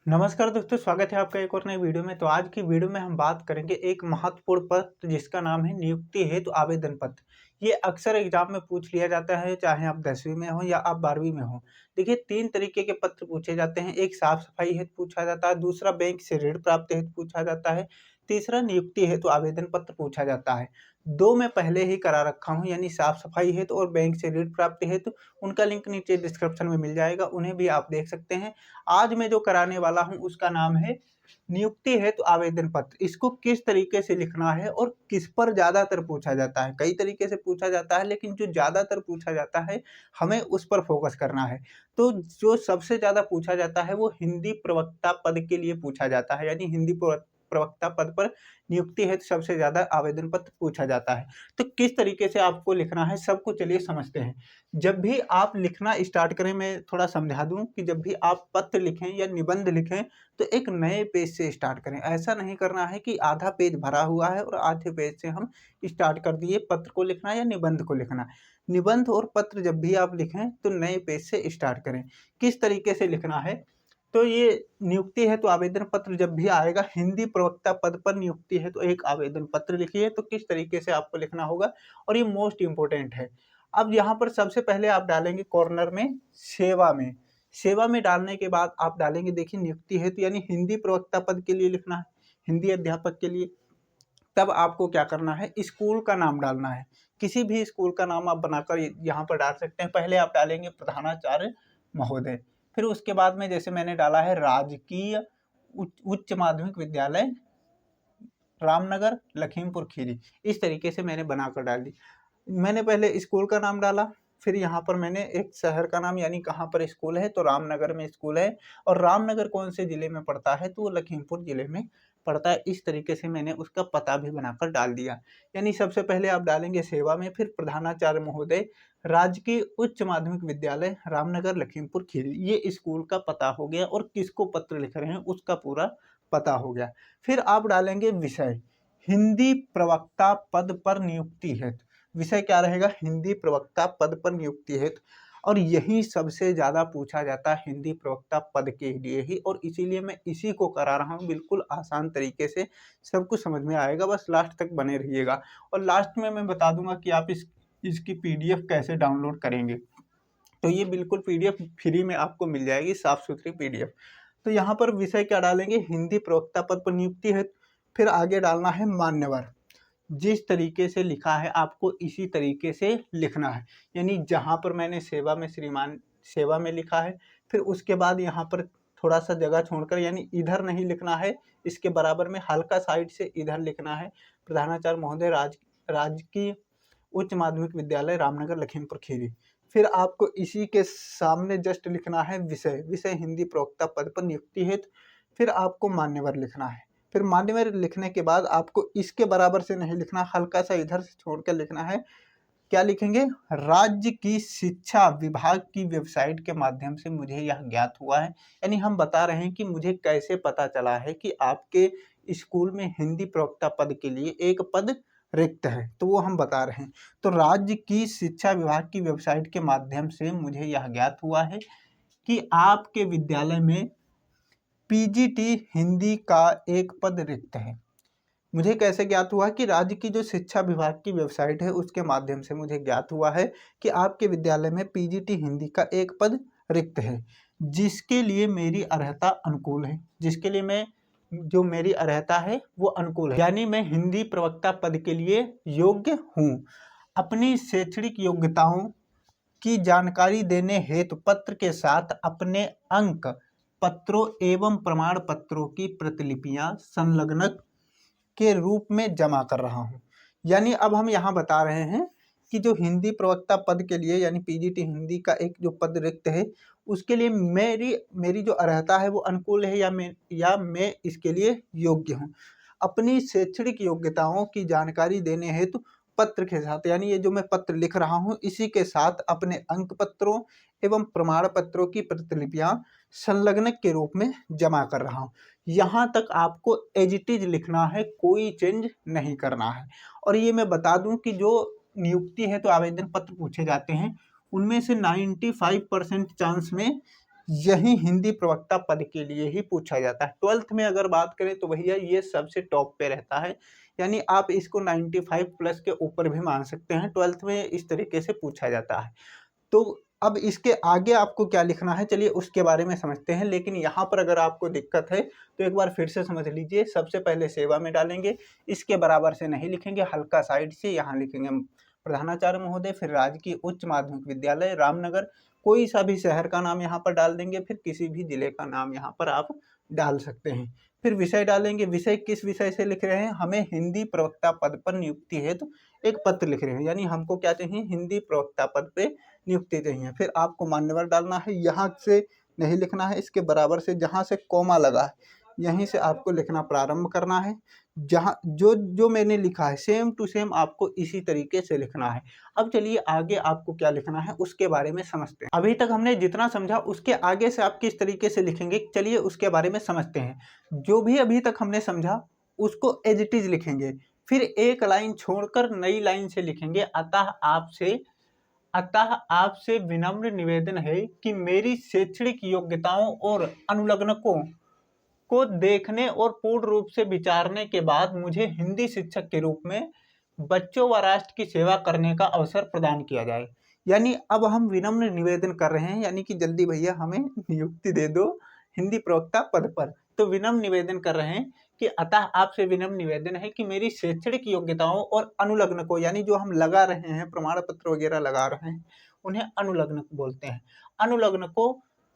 नमस्कार दोस्तों, स्वागत है आपका एक और नई वीडियो में। तो आज की वीडियो में हम बात करेंगे एक महत्वपूर्ण पत्र जिसका नाम है नियुक्ति हेतु आवेदन पत्र। ये अक्सर एग्जाम में पूछ लिया जाता है, चाहे आप 10वीं में हो या आप 12वीं में हो। देखिए, 3 तरीके के पत्र पूछे जाते हैं। एक साफ सफाई हेतु पूछा जाता है, दूसरा बैंक से ऋण प्राप्ति हेतु पूछा जाता है, तीसरा नियुक्ति हेतु आवेदन पत्र पूछा जाता है। 2 मैं पहले ही करा रखा हूँ, यानी साफ सफाई हेतु और बैंक से ऋण प्राप्ति हेतु। उनका लिंक नीचे डिस्क्रिप्शन में मिल जाएगा, उन्हें भी आप देख सकते हैं। आज मैं जो कराने वाला हूं उसका नाम है नियुक्ति हेतु आवेदन पत्र। इसको किस तरीके से लिखना है और किस पर ज्यादातर पूछा जाता है। कई तरीके से पूछा जाता है, लेकिन जो ज्यादातर पूछा जाता है हमें उस पर फोकस करना है। तो जो सबसे ज्यादा पूछा जाता है वो हिंदी प्रवक्ता पद के लिए पूछा जाता है, यानी हिंदी प्रवक्ता पद पर नियुक्ति हेतु सबसे ज्यादा आवेदन पत्र पूछा जाता है। तो किस तरीके से आपको लिखना है सबको चलिए समझते हैं। जब भी आप लिखना स्टार्ट करें, मैं थोड़ा समझा दूं कि जब भी आप पत्र लिखें या निबंध लिखें तो एक नए पेज से स्टार्ट करें। ऐसा नहीं करना है कि आधा पेज भरा हुआ है और आधे पेज से हम स्टार्ट कर दिए पत्र को लिखना या निबंध को लिखना। निबंध और पत्र जब भी आप लिखें तो नए पेज से स्टार्ट करें। किस तरीके से लिखना है, तो ये नियुक्ति है तो आवेदन पत्र जब भी आएगा, हिंदी प्रवक्ता पद पर नियुक्ति है तो एक आवेदन पत्र लिखिए। तो किस तरीके से आपको लिखना होगा, और ये मोस्ट इंपोर्टेंट है। अब यहाँ पर सबसे पहले आप डालेंगे कॉर्नर में सेवा में। सेवा में डालने के बाद आप डालेंगे, देखिए नियुक्ति हेतु यानी हिंदी प्रवक्ता पद के लिए लिखना है, हिंदी अध्यापक के लिए। तब आपको क्या करना है, स्कूल का नाम डालना है। किसी भी स्कूल का नाम आप बनाकर यहाँ पर डाल सकते हैं। पहले आप डालेंगे प्रधानाचार्य महोदय, फिर उसके बाद में जैसे मैंने डाला है राजकीय उच्च माध्यमिक विद्यालय रामनगर लखीमपुर खीरी। इस तरीके से मैंने बनाकर डाल दी। मैंने पहले स्कूल का नाम डाला, फिर यहाँ पर मैंने एक शहर का नाम, यानी कहाँ पर स्कूल है तो रामनगर में स्कूल है। और रामनगर कौन से जिले में पड़ता है, तो वो लखीमपुर जिले में पड़ता है। इस तरीके से मैंने उसका पता भी बनाकर डाल दिया। यानी सबसे पहले आप डालेंगे सेवा में, फिर प्रधानाचार्य महोदय राजकीय उच्च माध्यमिक विद्यालय रामनगर लखीमपुर खीरी, ये स्कूल का पता हो गया। और किसको पत्र लिख रहे हैं उसका पूरा पता हो गया। फिर आप डालेंगे विषय, हिंदी प्रवक्ता पद पर नियुक्ति हेतु। विषय क्या रहेगा, हिंदी प्रवक्ता पद पर नियुक्ति हेतु। और यही सबसे ज्यादा पूछा जाता है हिंदी प्रवक्ता पद के लिए ही, और इसीलिए मैं इसी को करा रहा हूँ। बिल्कुल आसान तरीके से सब कुछ समझ में आएगा, बस लास्ट तक बने रहिएगा। और लास्ट में मैं बता दूंगा कि आप इसकी पीडीएफ कैसे डाउनलोड करेंगे। तो ये बिल्कुल पीडीएफ फ्री में आपको मिल जाएगी, साफ सुथरी पीडीएफ। तो यहाँ पर विषय क्या डालेंगे, हिंदी प्रवक्ता पद पर नियुक्ति हेतु। फिर आगे डालना है मान्यवर। जिस तरीके से लिखा है आपको इसी तरीके से लिखना है। यानी जहाँ पर मैंने सेवा में श्रीमान सेवा में लिखा है, फिर उसके बाद यहाँ पर थोड़ा सा जगह छोड़कर, यानी इधर नहीं लिखना है, इसके बराबर में हल्का साइड से इधर लिखना है प्रधानाचार्य महोदय राजकीय उच्च माध्यमिक विद्यालय रामनगर लखीमपुर खीरी। फिर आपको इसी के सामने जस्ट लिखना है विषय, विषय हिंदी प्रवक्ता पद पर नियुक्ति हेतु। फिर आपको मान्यवर लिखना है। फिर मान्यवर लिखने के बाद आपको इसके बराबर से नहीं लिखना, हल्का सा इधर से छोड़कर लिखना है। क्या लिखेंगे, राज्य की शिक्षा विभाग की वेबसाइट के माध्यम से मुझे यह ज्ञात हुआ है। यानी हम बता रहे हैं कि मुझे कैसे पता चला है कि आपके स्कूल में हिंदी प्रवक्ता पद के लिए एक पद रिक्त है, तो वो हम बता रहे हैं। तो राज्य की शिक्षा विभाग की वेबसाइट के माध्यम से मुझे यह ज्ञात हुआ है कि आपके विद्यालय में पीजीटी हिंदी का एक पद रिक्त है। मुझे कैसे ज्ञात हुआ, कि राज्य की जो शिक्षा विभाग की वेबसाइट है उसके माध्यम से मुझे ज्ञात हुआ है कि आपके विद्यालय में पीजीटी हिंदी का एक पद रिक्त है, जिसके लिए मेरी अर्हता अनुकूल है। जिसके लिए मैं जो मेरी अर्हता है वो अनुकूल है, यानी मैं हिंदी प्रवक्ता पद के लिए योग्य हूँ। अपनी शैक्षणिक योग्यताओं की जानकारी देने हेतु पत्र के साथ अपने अंक पत्रों एवं प्रमाण पत्रों की प्रतिलिपियां संलग्नक के रूप में जमा कर रहा हूं। यानी अब हम यहाँ बता रहे हैं कि जो हिंदी प्रवक्ता पद के लिए, यानी पीजीटी हिंदी का एक जो पद रिक्त है, उसके लिए मेरी जो अर्हता है वो अनुकूल है, या मैं इसके लिए योग्य हूँ। अपनी शैक्षणिक योग्यताओं की जानकारी देने हेतु पत्र के साथ, यानी ये जो मैं पत्र लिख रहा हूँ इसी के साथ अपने अंक पत्रों एवं प्रमाण पत्रों की प्रतिलिपियां संलग्नक के रूप में जमा कर रहा हूँ। यहाँ तक आपको एज इट इज लिखना है, कोई चेंज नहीं करना है। और ये मैं बता दूं कि जो नियुक्ति है तो आवेदन पत्र पूछे जाते हैं, उनमें से 95% चांस में यही हिंदी प्रवक्ता पद के लिए ही पूछा जाता है। 12th में अगर बात करें तो भैया ये सबसे टॉप पे रहता है, यानी आप इसको 95 प्लस के ऊपर भी मान सकते हैं। 12th में इस तरीके से पूछा जाता है। तो अब इसके आगे आपको क्या लिखना है, चलिए उसके बारे में समझते हैं। लेकिन यहाँ पर अगर आपको दिक्कत है तो एक बार फिर से समझ लीजिए। सबसे पहले सेवा में डालेंगे, इसके बराबर से नहीं लिखेंगे, हल्का साइड से यहाँ लिखेंगे प्रधानाचार्य महोदय, फिर राजकीय उच्च माध्यमिक विद्यालय रामनगर, कोई सा भी शहर का नाम यहाँ पर डाल देंगे, फिर किसी भी जिले का नाम यहाँ पर आप डाल सकते हैं। फिर विषय डालेंगे, विषय किस विषय से लिख रहे हैं, हमें हिंदी प्रवक्ता पद पर नियुक्ति है तो एक पत्र लिख रहे हैं, यानी हमको क्या चाहिए, हिंदी प्रवक्ता पद पे नियुक्ति चाहिए। फिर आपको मान्यवर डालना है, यहाँ से नहीं लिखना है, इसके बराबर से जहाँ से कॉमा लगा है यहीं से आपको लिखना प्रारंभ करना है। जहाँ जो जो मैंने लिखा है सेम टू सेम आपको इसी तरीके से लिखना है। अब चलिए आगे आपको क्या लिखना है उसके बारे में समझते हैं। अभी तक हमने जितना समझा उसके आगे से आप किस तरीके से लिखेंगे, चलिए उसके बारे में समझते हैं। जो भी अभी तक हमने समझा उसको एज इट इज लिखेंगे, फिर एक लाइन छोड़कर नई लाइन से लिखेंगे। अतः आपसे विनम्र निवेदन है कि मेरी शैक्षणिक योग्यताओं और अनुलग्नकों को देखने और पूर्ण रूप से विचारने के बाद मुझे हिंदी शिक्षक के रूप में बच्चों व राष्ट्र की सेवा करने का अवसर प्रदान किया जाए। यानी अब हम विनम्र निवेदन कर रहे हैं, यानी कि जल्दी भैया हमें नियुक्ति दे दो हिंदी प्रवक्ता पद पर। तो विनम्र निवेदन कर रहे हैं कि अतः आपसे विनम्र निवेदन है कि मेरी शैक्षणिक योग्यताओं और अनुलग्न को, यानी जो हम लगा रहे हैं प्रमाण पत्र वगैरह लगा रहे हैं उन्हें अनुलग्न बोलते हैं, अनुलग्न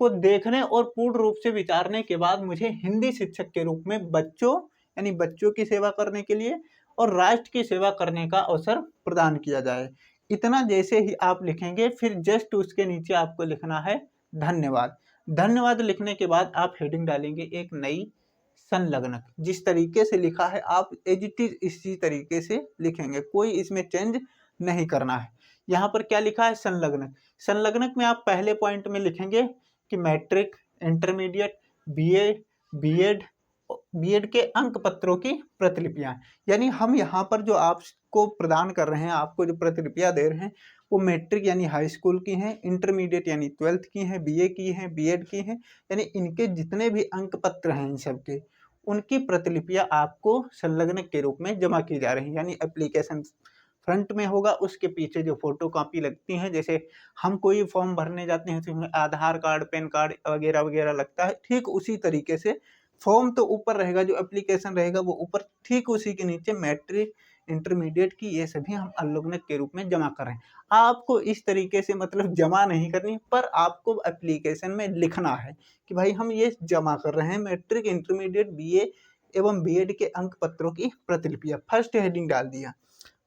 को देखने और पूर्ण रूप से विचारने के बाद मुझे हिंदी शिक्षक के रूप में बच्चों यानी बच्चों की सेवा करने के लिए और राष्ट्र की सेवा करने का अवसर प्रदान किया जाए। इतना जैसे ही आप लिखेंगे फिर जस्ट उसके नीचे आपको लिखना है धन्यवाद। धन्यवाद लिखने के बाद आप हेडिंग डालेंगे एक नई संलग्नक। जिस तरीके से लिखा है आप एज इट इज इसी तरीके से लिखेंगे, कोई इसमें चेंज नहीं करना है। यहाँ पर क्या लिखा है, संलग्नक। संलग्नक में आप पहले पॉइंट में लिखेंगे कि matric, intermediate, BA, BEd, BEd के अंक पत्रों की प्रतिलिपियां, यानी हम यहाँ पर जो आपको प्रदान कर रहे हैं, आपको जो प्रतिलिपियां दे रहे हैं वो मैट्रिक यानी हाई स्कूल की हैं, इंटरमीडिएट यानी 12th की हैं, बीए की हैं, बीएड की हैं, यानी इनके जितने भी अंक पत्र हैं इन सब के उनकी प्रतिलिपियां आपको संलग्नक के रूप में जमा की जा रही हैं। यानी एप्लीकेशन फ्रंट में होगा, उसके पीछे जो फोटो कॉपी लगती हैं, जैसे हम कोई फॉर्म भरने जाते हैं तो उसमें आधार कार्ड, पैन कार्ड वगैरह वगैरह लगता है, ठीक उसी तरीके से फॉर्म तो ऊपर रहेगा, जो एप्लीकेशन रहेगा वो ऊपर, ठीक उसी के नीचे मैट्रिक, इंटरमीडिएट की ये सभी हम अनुलग्नक के रूप में जमा कर रहे हैं। आपको इस तरीके से मतलब जमा नहीं करनी, पर आपको एप्लीकेशन में लिखना है कि भाई हम ये जमा कर रहे हैं मैट्रिक, इंटरमीडिएट, बीए एवं बीएड के अंक पत्रों की प्रतिलिपियां। फर्स्ट हेडिंग डाल दिया।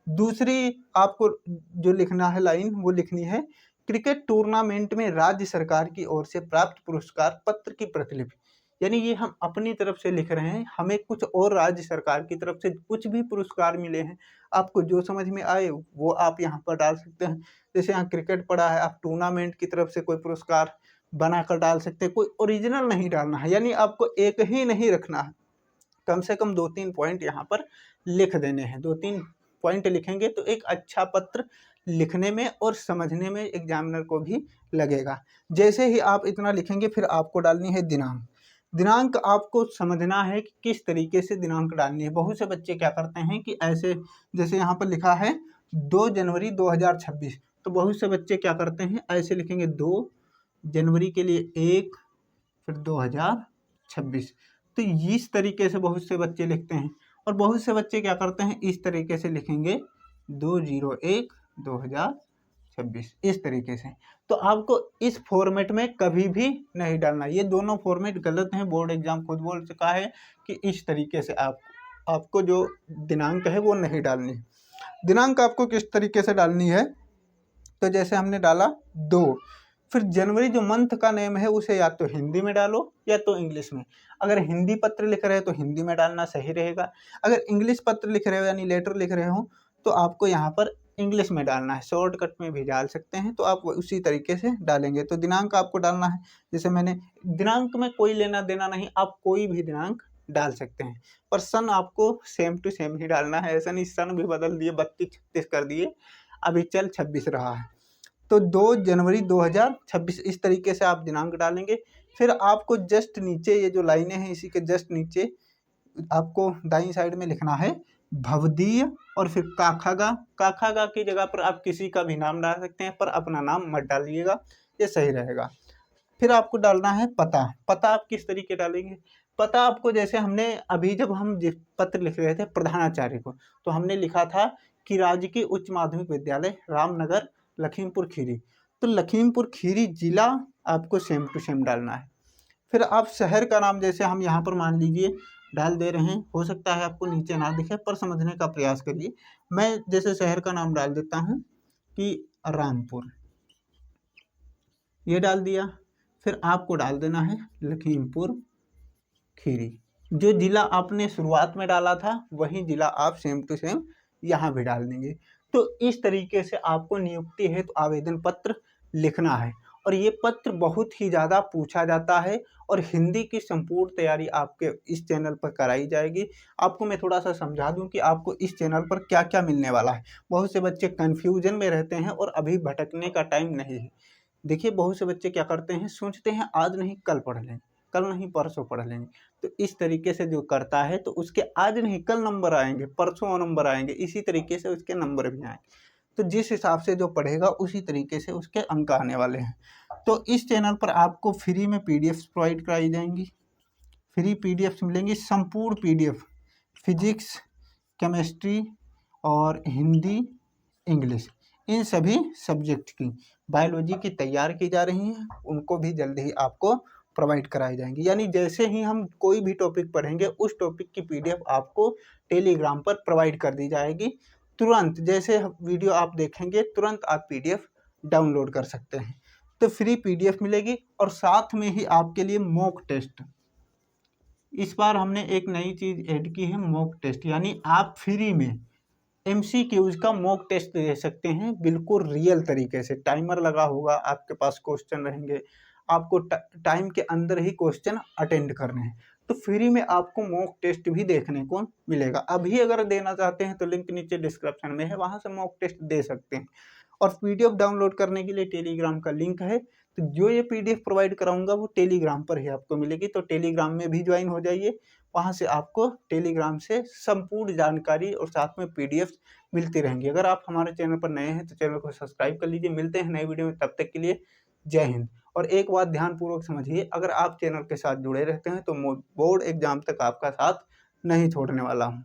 दूसरी आपको जो लिखना है लाइन वो लिखनी है क्रिकेट टूर्नामेंट में राज्य सरकार की ओर से प्राप्त पुरस्कार पत्र की प्रतिलिपि। यानी ये हम अपनी तरफ से लिख रहे हैं, हमें कुछ और राज्य सरकार की तरफ से कुछ भी पुरस्कार मिले हैं, आपको जो समझ में आए वो आप यहाँ पर डाल सकते हैं। जैसे यहाँ क्रिकेट पड़ा है, आप टूर्नामेंट की तरफ से कोई पुरस्कार बनाकर डाल सकते हैं, कोई ओरिजिनल नहीं डालना है, यानी आपको एक ही नहीं रखना है, कम से कम 2-3 पॉइंट यहाँ पर लिख देने हैं। 2-3 पॉइंट लिखेंगे तो एक अच्छा पत्र लिखने में और समझने में एग्जामिनर को भी लगेगा। जैसे ही आप इतना लिखेंगे फिर आपको डालनी है दिनांक। दिनांक आपको समझना है कि किस तरीके से दिनांक डालनी है। बहुत से बच्चे क्या करते हैं कि ऐसे, जैसे यहाँ पर लिखा है 2 जनवरी 2026, तो बहुत से बच्चे क्या करते हैं ऐसे लिखेंगे 2 जनवरी के लिए 1 फिर 2026, तो इस तरीके से बहुत से बच्चे लिखते हैं। और बहुत से बच्चे क्या करते हैं इस तरीके से लिखेंगे 201-2026 इस तरीके से। तो आपको इस फॉर्मेट में कभी भी नहीं डालना, ये दोनों फॉर्मेट गलत हैं। बोर्ड एग्जाम खुद बोल चुका है कि इस तरीके से आपको जो दिनांक है वो नहीं डालनी। दिनांक आपको किस तरीके से डालनी है, तो जैसे हमने डाला 2, फिर जनवरी जो मंथ का नेम है उसे या तो हिंदी में डालो या तो इंग्लिश में। अगर हिंदी पत्र लिख रहे हो तो हिंदी में डालना सही रहेगा, अगर इंग्लिश पत्र लिख रहे हो यानी लेटर लिख रहे हो तो आपको यहाँ पर इंग्लिश में डालना है। शॉर्टकट में भी डाल सकते हैं, तो आप उसी तरीके से डालेंगे। तो दिनांक आपको डालना है, जैसे मैंने, दिनांक में कोई लेना देना नहीं, आप कोई भी दिनांक डाल सकते हैं, पर सन आपको सेम टू सेम ही डालना है। ऐसा नहीं सन भी बदल दिए 32-36 कर दिए, अभी चल 26 रहा है। तो 2 जनवरी 2026 इस तरीके से आप दिनांक डालेंगे। फिर आपको जस्ट नीचे ये जो लाइनें हैं इसी के जस्ट नीचे आपको दाईं साइड में लिखना है भवदीय और फिर काखागा। काखागा की जगह पर आप किसी का भी नाम डाल सकते हैं, पर अपना नाम मत डालिएगा, ये सही रहेगा। फिर आपको डालना है पता। पता आप किस तरीके डालेंगे? पता आपको जैसे हमने अभी जब हम पत्र लिख रहे थे प्रधानाचार्य को, तो हमने लिखा था कि राजकीय उच्च माध्यमिक विद्यालय रामनगर लखीमपुर खीरी। तो लखीमपुर खीरी जिला आपको सेम टू सेम डालना है। फिर आप शहर का नाम जैसे हम यहाँ पर मान लीजिए डाल दे रहे हैं, हो सकता है आपको नीचे ना दिखे पर समझने का प्रयास करिए। मैं जैसे शहर का नाम डाल देता हूँ कि रामपुर, ये डाल दिया। फिर आपको डाल देना है लखीमपुर खीरी। जो जिला आपने शुरुआत में डाला था वही जिला आप सेम टू सेम यहाँ भी डाल देंगे। तो इस तरीके से आपको नियुक्ति हेतु आवेदन पत्र लिखना है और ये पत्र बहुत ही ज़्यादा पूछा जाता है और हिंदी की संपूर्ण तैयारी आपके इस चैनल पर कराई जाएगी। आपको मैं थोड़ा सा समझा दूं कि आपको इस चैनल पर क्या क्या मिलने वाला है। बहुत से बच्चे कन्फ्यूजन में रहते हैं और अभी भटकने का टाइम नहीं है। देखिए बहुत से बच्चे क्या करते हैं, सोचते हैं आज नहीं कल पढ़ लेंगे, कल नहीं परसों पढ़ लेंगे। तो इस तरीके से जो करता है तो उसके आज नहीं कल नंबर आएंगे, परसों नंबर आएंगे, इसी तरीके से उसके नंबर भी आएंगे। तो जिस हिसाब से जो पढ़ेगा उसी तरीके से उसके अंक आने वाले हैं। तो इस चैनल पर आपको फ्री में पीडीएफ्स प्रोवाइड कराई जाएंगी। फ्री पीडीएफ्स मिलेंगी, संपूर्ण पीडीएफ फिजिक्स, केमिस्ट्री और हिंदी, इंग्लिश, इन सभी सब्जेक्ट की, बायोलॉजी की तैयार की जा रही हैं, उनको भी जल्द ही आपको प्रोवाइड कराई जाएंगी। यानी जैसे ही हम कोई भी टॉपिक पढ़ेंगे उस टॉपिक की पीडीएफ आपको टेलीग्राम पर प्रोवाइड कर दी जाएगी। तुरंत जैसे वीडियो आप देखेंगे तुरंत आप पीडीएफ डाउनलोड कर सकते हैं। तो फ्री पीडीएफ मिलेगी और साथ में ही आपके लिए मॉक टेस्ट। इस बार हमने एक नई चीज़ ऐड की है, मॉक टेस्ट, यानी आप फ्री में MCQs का मॉक टेस्ट दे सकते हैं, बिल्कुल रियल तरीके से। टाइमर लगा होगा, आपके पास क्वेश्चन रहेंगे, आपको टाइम के अंदर ही क्वेश्चन अटेंड करने हैं। तो फ्री में आपको मॉक टेस्ट भी देखने को मिलेगा। अभी अगर देना चाहते हैं तो लिंक नीचे डिस्क्रिप्शन में है, वहाँ से मॉक टेस्ट दे सकते हैं। और पीडीएफ डाउनलोड करने के लिए टेलीग्राम का लिंक है। तो जो ये पीडीएफ प्रोवाइड कराऊंगा वो टेलीग्राम पर ही आपको मिलेगी, तो टेलीग्राम में भी ज्वाइन हो जाइए। वहाँ से आपको टेलीग्राम से संपूर्ण जानकारी और साथ में पीडीएफ मिलती रहेंगी। अगर आप हमारे चैनल पर नए हैं तो चैनल को सब्सक्राइब कर लीजिए। मिलते हैं नए वीडियो में, तब तक के लिए जय हिंद। और एक बात ध्यानपूर्वक समझिए, अगर आप चैनल के साथ जुड़े रहते हैं तो बोर्ड एग्जाम तक आपका साथ नहीं छोड़ने वाला हूँ।